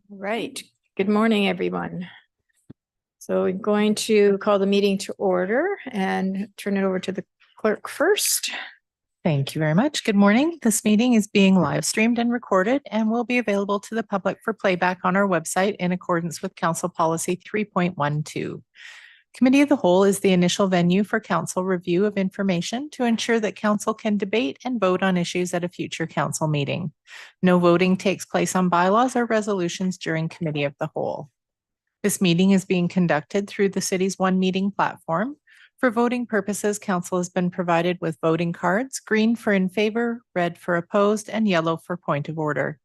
Right. Good morning, everyone. So we're going to call the meeting to order and turn it over to the clerk first. Thank you very much. Good morning. This meeting is being live streamed and recorded and will be available to the public for playback on our website in accordance with Council Policy 3.12. Committee of the Whole is the initial venue for council review of information to ensure that council can debate and vote on issues at a future council meeting. No voting takes place on bylaws or resolutions during Committee of the Whole. This meeting is being conducted through the city's One Meeting platform. For voting purposes, council has been provided with voting cards, green for in favor, red for opposed, and yellow for point of order.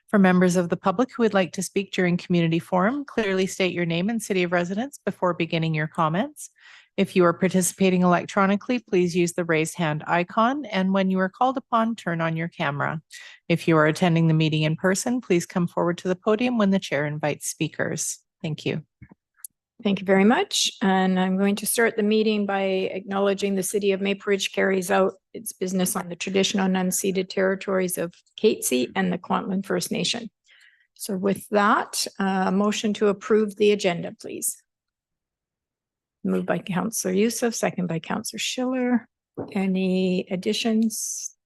For members of the public who would like to speak during community forum, clearly state your name and city of residence before beginning your comments. If you are participating electronically, please use the raised hand icon, and when you are called upon, turn on your camera. If you are attending the meeting in person, please come forward to the podium when the chair invites speakers. Thank you. Thank you very much. And I'm going to start the meeting by acknowledging the city of Maple Ridge carries out its business on the traditional and unceded territories of Katzie and the Kwantlen First Nation. So with that, motion to approve the agenda, please. Moved by Councillor Youssef, second by Councillor Schiller. Any additions?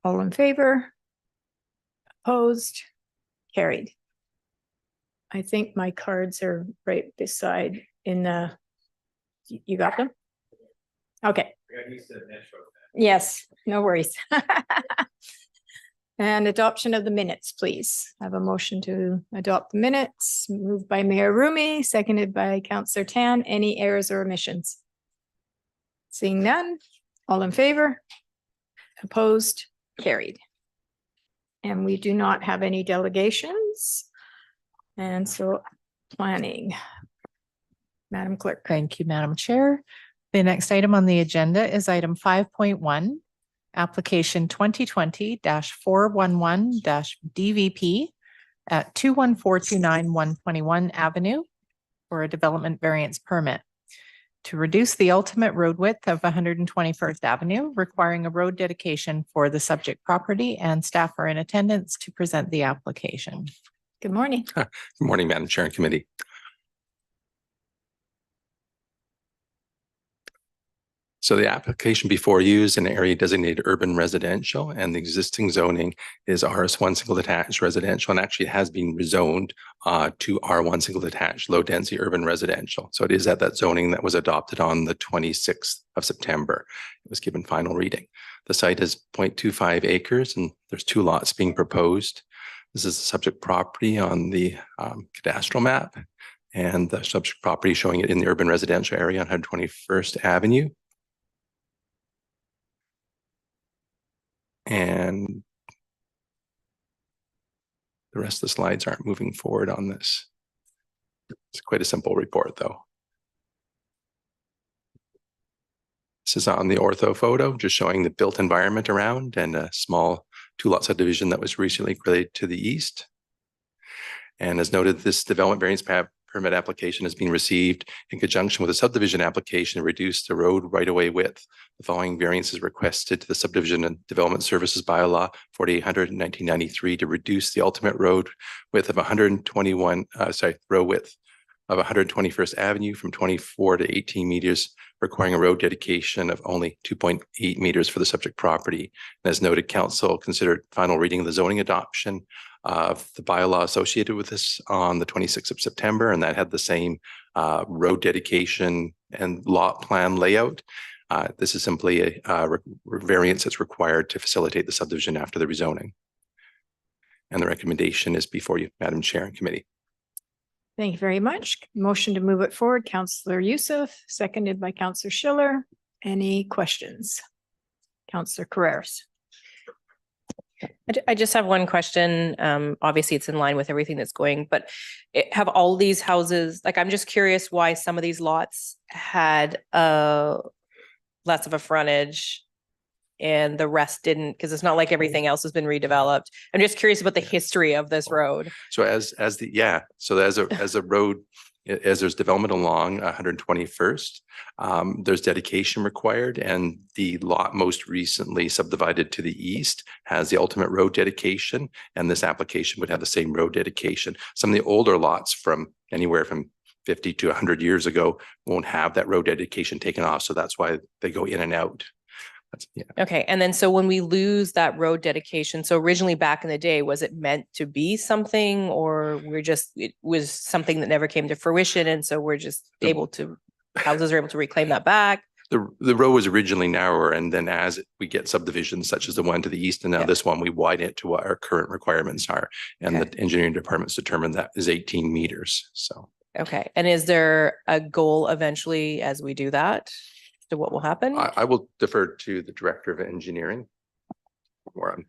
All in favor? Opposed? Carried. I think my cards are right beside in the, you got them? Okay. Yes, no worries. And adoption of the minutes, please. I have a motion to adopt the minutes, moved by Mayor Rumi, seconded by Councillor Tan. Any errors or omissions? Seeing none, all in favor? Opposed? Carried. And we do not have any delegations. And so planning. Madam Clerk. Thank you, Madam Chair. The next item on the agenda is item 5.1, application 2020-411-DVP at 21429 121 Avenue for a development variance permit to reduce the ultimate road width of 121st Avenue, requiring a road dedication for the subject property, and staff are in attendance to present the application. Good morning. Good morning, Madam Chair and Committee. So the application before you is an area designated urban residential, and the existing zoning is RS1 single detached residential, and actually has been rezoned to R1 single detached low density urban residential. So it is at that zoning that was adopted on the 26th of September. It was given final reading. The site is 0.25 acres and there's 2 lots being proposed. This is the subject property on the cadastral map, and the subject property showing it in the urban residential area on 121st Avenue. And the rest of the slides aren't moving forward on this. It's quite a simple report, though. This is on the ortho photo, just showing the built environment around and a small 2-lot subdivision that was recently created to the east. And as noted, this development variance permit application has been received in conjunction with a subdivision application to reduce the road right-of-way width. The following variance is requested to the Subdivision and Development Services Bylaw 4800 in 1993 to reduce the ultimate road width of road width of 121st Avenue from 24 to 18 meters, requiring a road dedication of only 2.8 meters for the subject property. And as noted, Council considered final reading of the zoning adoption of the bylaw associated with this on the 26th of September, and that had the same road dedication and lot plan layout. This is simply a variance that's required to facilitate the subdivision after the rezoning. And the recommendation is before you, Madam Chair and Committee. Thank you very much. Motion to move it forward, Councillor Youssef, seconded by Councillor Schiller. Any questions? Councillor Carreras. I just have one question. Obviously it's in line with everything that's going, but have all these houses, like, I'm just curious why some of these lots had less of a frontage and the rest didn't, because it's not like everything else has been redeveloped. I'm just curious about the history of this road. So as a road as there's development along 121st, there's dedication required, and the lot most recently subdivided to the east has the ultimate road dedication, and this application would have the same road dedication. Some of the older lots from anywhere from 50 to 100 years ago won't have that road dedication taken off, so that's why they go in and out. Yeah. Okay, and then so when we lose that road dedication, so originally back in the day, was it meant to be something, or it was something that never came to fruition, and so we're just houses are able to reclaim that back? The road was originally narrower, and then as we get subdivisions such as the one to the east and now this one, we widen it to what our current requirements are. And the engineering department's determined that is 18 meters. So. Okay, and is there a goal eventually as we do that to what will happen? I will defer to the director of engineering. Warren.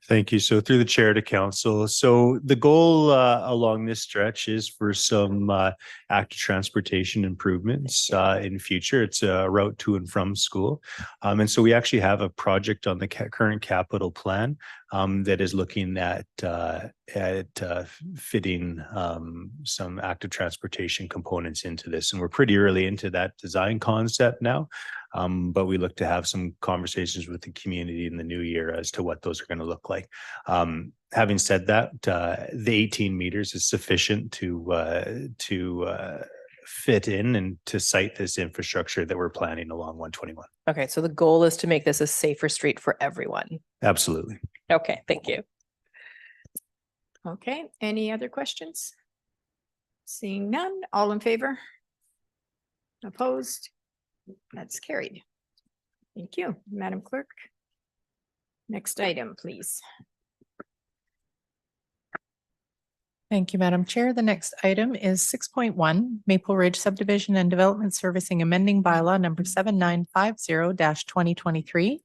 Thank you. So through the chair to council. So the goal along this stretch is for some active transportation improvements in future. It's a route to and from school. And so we actually have a project on the current capital plan that is looking at fitting some active transportation components into this. And we're pretty early into that design concept now. But we look to have some conversations with the community in the new year as to what those are going to look like. Having said that, the 18 meters is sufficient to fit in and to site this infrastructure that we're planning along 121. Okay, so the goal is to make this a safer street for everyone. Absolutely. Okay, thank you. Okay, any other questions? Seeing none, all in favor? Opposed? That's carried. Thank you, Madam Clerk. Next item, please. Thank you, Madam Chair. The next item is 6.1 Maple Ridge Subdivision and Development Servicing Amending Bylaw number 7950-2023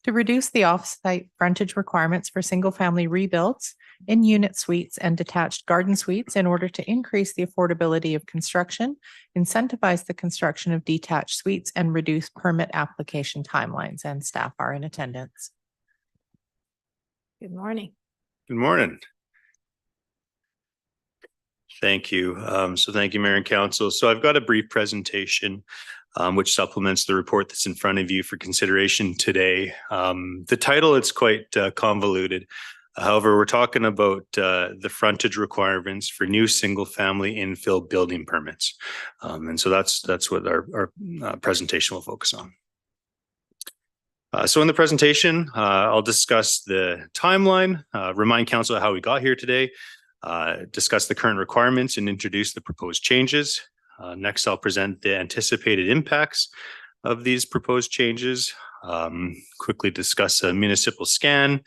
to reduce the off-site frontage requirements for single-family rebuilds in unit suites and detached garden suites in order to increase the affordability of construction, incentivize the construction of detached suites, and reduce permit application timelines. And staff are in attendance. Good morning. Good morning. Thank you. So thank you, Mayor and Council. So I've got a brief presentation which supplements the report that's in front of you for consideration today. The title, it's quite convoluted. However, we're talking about the frontage requirements for new single-family infill building permits. And so that's what our presentation will focus on. So in the presentation, I'll discuss the timeline, remind council how we got here today, discuss the current requirements and introduce the proposed changes. Next, I'll present the anticipated impacts of these proposed changes, quickly discuss a municipal scan,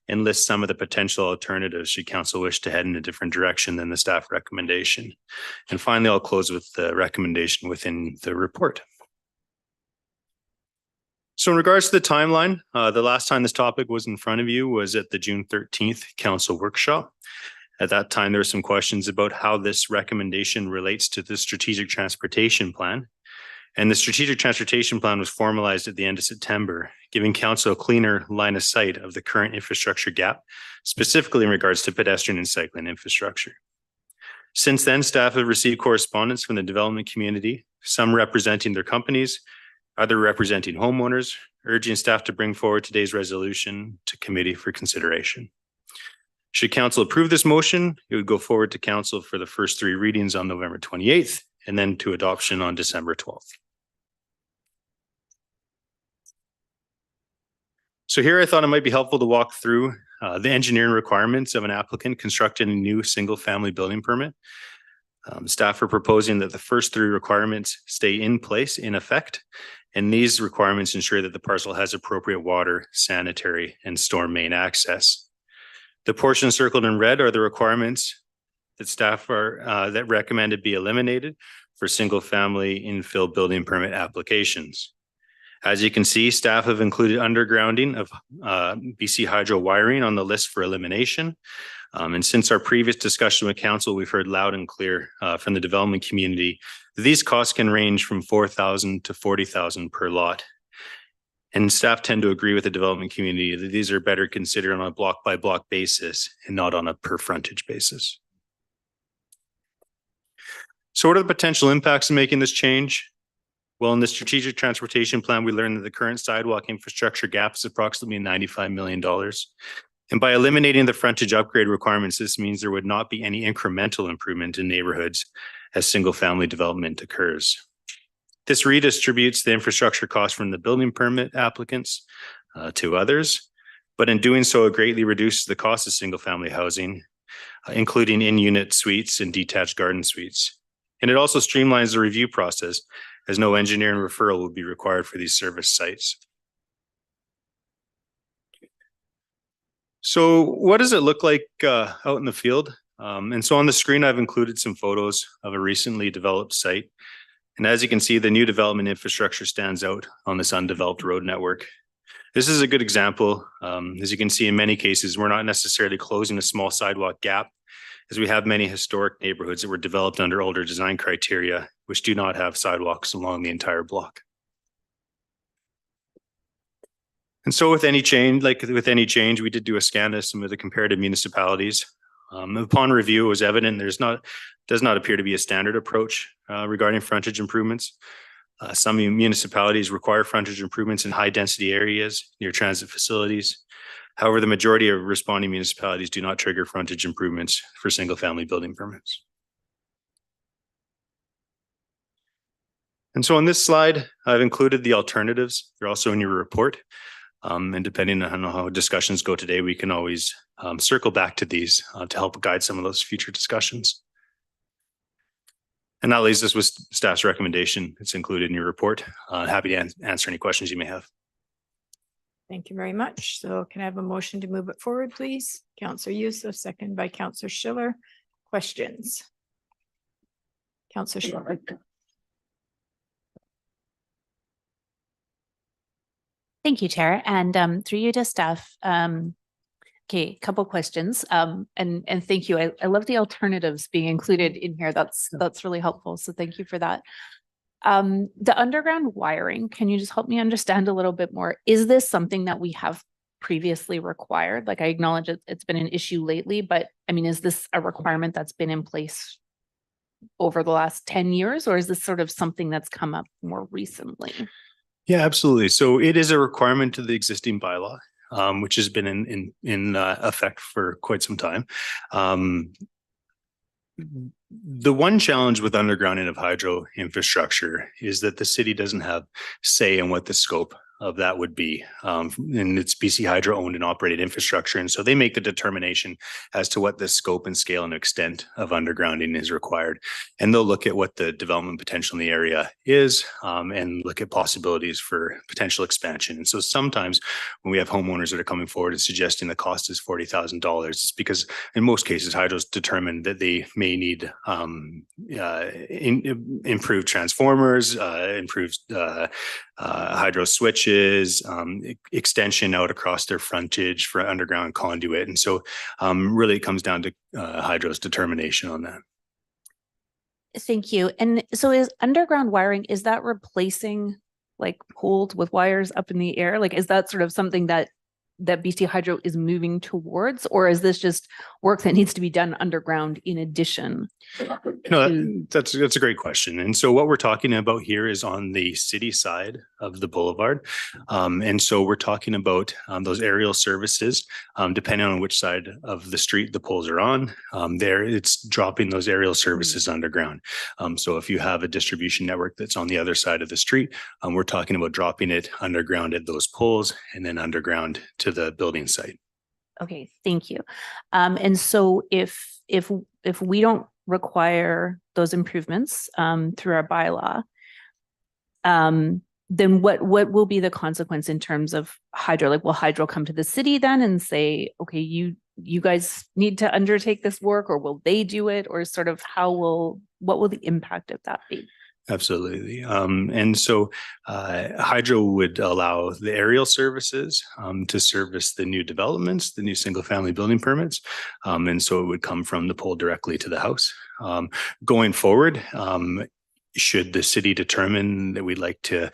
and list some of the potential alternatives should council wish to head in a different direction than the staff recommendation. And finally, I'll close with the recommendation within the report. So in regards to the timeline, the last time this topic was in front of you was at the June 13th council workshop. At that time, there were some questions about how this recommendation relates to the strategic transportation plan. And the strategic transportation plan was formalized at the end of September, giving council a cleaner line of sight of the current infrastructure gap, specifically in regards to pedestrian and cycling infrastructure. Since then, staff have received correspondence from the development community, some representing their companies, other representing homeowners, urging staff to bring forward today's resolution to committee for consideration. Should council approve this motion, it would go forward to council for the first 3 readings on November 28th and then to adoption on December 12th. So here I thought it might be helpful to walk through the engineering requirements of an applicant constructing a new single-family building permit. Staff are proposing that the first 3 requirements stay in place in effect, and these requirements ensure that the parcel has appropriate water, sanitary, and storm main access. The portions circled in red are the requirements that staff are that recommended be eliminated for single-family infill building permit applications. As you can see, staff have included undergrounding of BC Hydro wiring on the list for elimination. And since our previous discussion with council, we've heard loud and clear from the development community that these costs can range from $4,000 to $40,000 per lot. And staff tend to agree with the development community that these are better considered on a block by block basis and not on a per frontage basis. So what are the potential impacts of making this change? Well, in the strategic transportation plan, we learned that the current sidewalk infrastructure gap is approximately $95 million. And by eliminating the frontage upgrade requirements, this means there would not be any incremental improvement in neighborhoods as single family development occurs. This redistributes the infrastructure costs from the building permit applicants to others, but in doing so, it greatly reduces the cost of single family housing, including in-unit suites and detached garden suites. And it also streamlines the review process, as no engineering referral will be required for these service sites. So what does it look like out in the field? And so on the screen, I've included some photos of a recently developed site. And as you can see, the new development infrastructure stands out on this undeveloped road network. This is a good example. As you can see, in many cases, we're not necessarily closing a small sidewalk gap, as we have many historic neighborhoods that were developed under older design criteria, which do not have sidewalks along the entire block. And so with any change, we did do a scan of some of the comparative municipalities. Upon review, it was evident does not appear to be a standard approach regarding frontage improvements. Some municipalities require frontage improvements in high density areas near transit facilities. However, the majority of responding municipalities do not trigger frontage improvements for single family building permits. And so on this slide, I've included the alternatives. They're also in your report. And depending on how discussions go today, we can always circle back to these to help guide some of those future discussions. And that leaves us with staff's recommendation. It's included in your report. Happy to answer any questions you may have. Thank you very much. So can I have a motion to move it forward, please? Councillor Youssef, second by Councillor Schiller. Questions? Councillor Schiller. Thank you, Chair, and through you to staff. Okay, couple questions. And thank you. I love the alternatives being included in here. That's really helpful. So thank you for that. The underground wiring, can you just help me understand a little bit more? Is this something that we have previously required? Like, I acknowledge it's been an issue lately, but I mean, is this a requirement that's been in place over the last 10 years, or is this sort of something that's come up more recently? Yeah, absolutely. So it is a requirement to the existing bylaw, which has been in effect for quite some time. The one challenge with undergrounding of hydro infrastructure is that the city doesn't have say in what the scope of that would be. And it's BC Hydro owned and operated infrastructure. And so they make the determination as to what the scope and scale and extent of undergrounding is required. And they'll look at what the development potential in the area is and look at possibilities for potential expansion. And so sometimes when we have homeowners that are coming forward and suggesting the cost is $40,000, it's because in most cases, Hydro's determined that they may need improved transformers, improved hydro switches, extension out across their frontage for underground conduit. And so really it comes down to Hydro's determination on that. Thank you. And so is underground wiring, is that replacing like poles with wires up in the air? Like, is that sort of something that BC Hydro is moving towards, or is this just work that needs to be done underground in addition? No, that's a great question. And so what we're talking about here is on the city side of the boulevard. And so we're talking about those aerial services, depending on which side of the street the poles are on. There, it's dropping those aerial services underground. So if you have a distribution network that's on the other side of the street, we're talking about dropping it underground at those poles and then underground to the building site. Okay, thank you. And so if we don't require those improvements through our bylaw, then what will be the consequence in terms of Hydro? Like, will Hydro come to the city then and say, okay, you guys need to undertake this work, or will they do it, or sort of what will the impact of that be? Absolutely. And so Hydro would allow the aerial services to service the new developments, the new single family building permits. And so it would come from the pole directly to the house. Going forward, should the city determine that we'd like to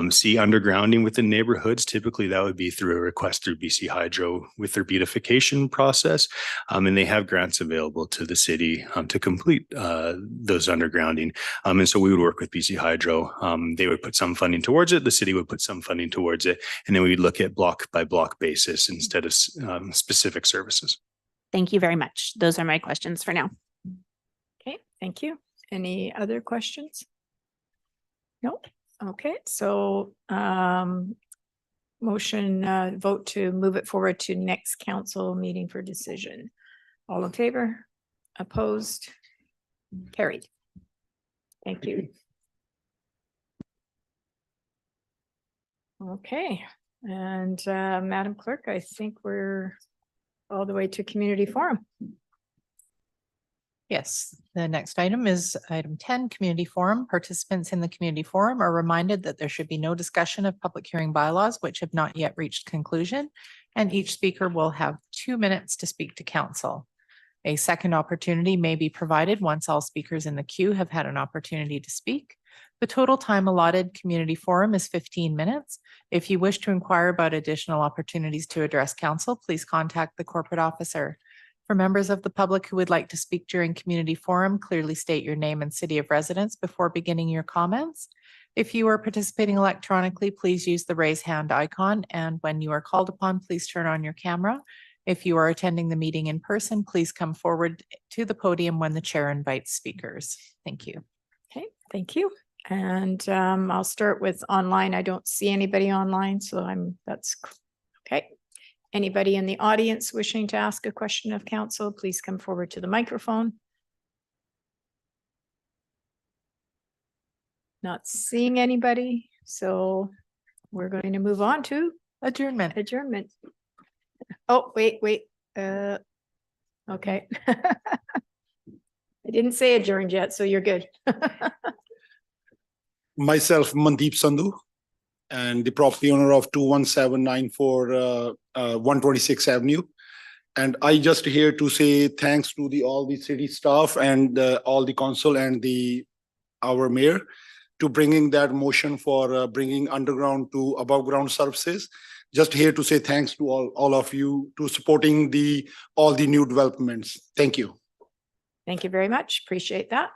see undergrounding within neighborhoods, typically that would be through a request through BC Hydro with their beautification process. And they have grants available to the city to complete those undergrounding. And so we would work with BC Hydro. They would put some funding towards it. The city would put some funding towards it. And then we'd look at block by block basis instead of specific services. Thank you very much. Those are my questions for now. Okay, thank you. Any other questions? No? Okay, so motion vote to move it forward to next council meeting for decision. All in favor? Opposed? Carried. Thank you. Okay, and Madam Clerk, I think we're all the way to community forum. Yes, the next item is item 10, community forum. Participants in the community forum are reminded that there should be no discussion of public hearing bylaws which have not yet reached conclusion, and each speaker will have 2 minutes to speak to council. A second opportunity may be provided once all speakers in the queue have had an opportunity to speak. The total time allotted community forum is 15 minutes. If you wish to inquire about additional opportunities to address council, please contact the corporate officer. For members of the public who would like to speak during community forum, clearly state your name and city of residence before beginning your comments. If you are participating electronically, please use the raise hand icon, and when you are called upon, please turn on your camera. If you are attending the meeting in person, please come forward to the podium when the chair invites speakers. Thank you. Okay, thank you. And I'll start with online. I don't see anybody online, so that's okay. Anybody in the audience wishing to ask a question of council, please come forward to the microphone. Not seeing anybody, so we're going to move on to Adjournment. adjournment. Oh, wait. Okay. I didn't say adjourned yet, so you're good. Myself, Mandeep Sandhu, and the property owner of 21794 126th Avenue. And I just here to say thanks to all the city staff and all the council and our mayor to bringing that motion for bringing underground to above ground services. Just here to say thanks to all of you to supporting all the new developments. Thank you. Thank you very much. Appreciate that.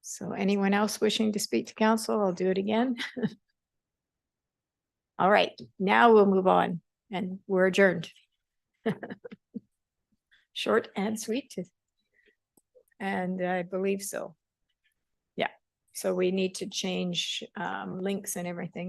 So anyone else wishing to speak to council, I'll do it again. All right, now we'll move on and we're adjourned. Short and sweet. And I believe so. Yeah, so we need to change links and everything.